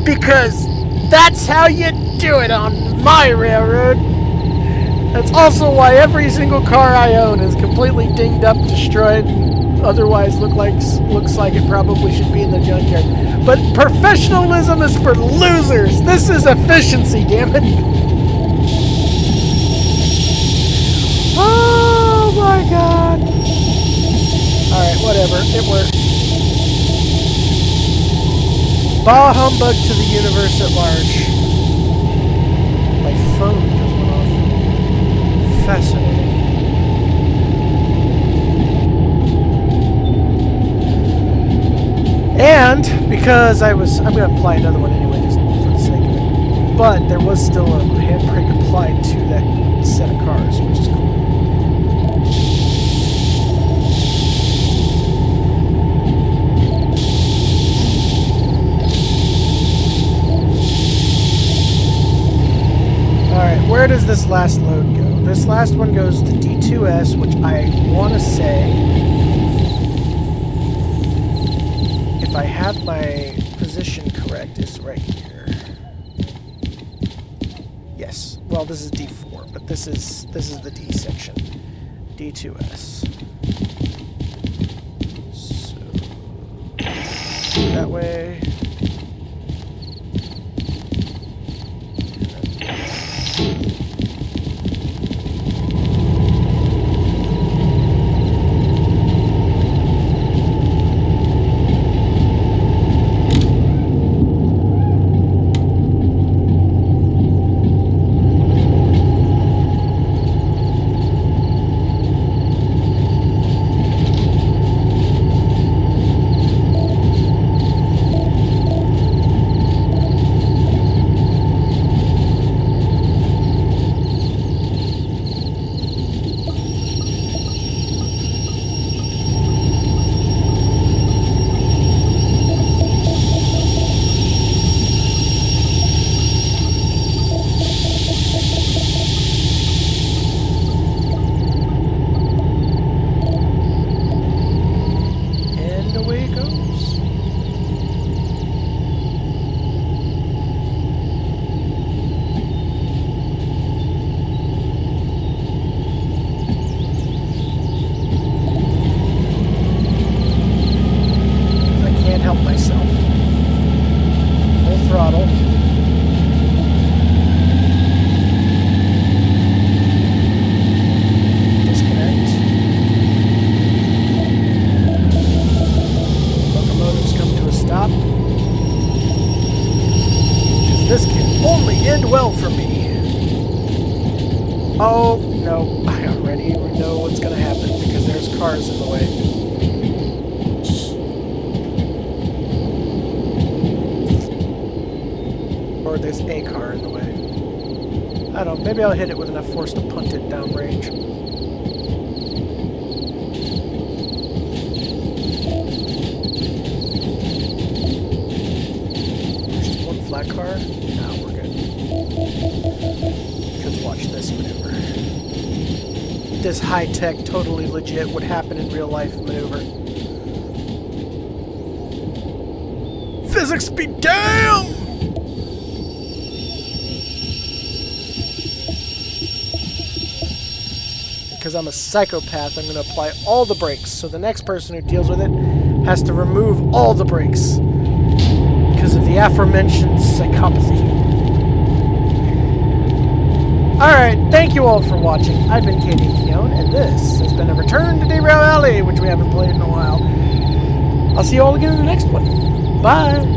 Because that's how you do it on my railroad. That's also why every single car I own is completely dinged up, destroyed, otherwise looks like it probably should be in the junkyard. But professionalism is for losers. This is efficiency, damn it. Oh my god. Alright, whatever. It worked. Bah humbug to the universe at large. My phone just went off. Fascinating. And because I'm going to apply another one anyway, just for the sake of it. But there was still a handbrake applied to that set of cars, which is cool. Alright, where does this last load go? This last one goes to D2S, which I want to say, if I have my position correct, is right here. Yes. Well, this is D4, but this is the D section. D2S. So that way. Well for me. Oh, no. I already know what's going to happen because there's cars in the way. Or there's a car in the way. I don't know. Maybe I'll hit it with enough force to punt it downrange. There's just one flat car. No, we're good. Because watch this maneuver. This high-tech, totally legit, would happen in real life maneuver. Physics be damned! Because I'm a psychopath, I'm going to apply all the brakes, so the next person who deals with it has to remove all the brakes. Because of the aforementioned psychopathy. Alright, thank you all for watching. I've been Katie Keown, and this has been a return to Derail Alley, which we haven't played in a while. I'll see you all again in the next one. Bye!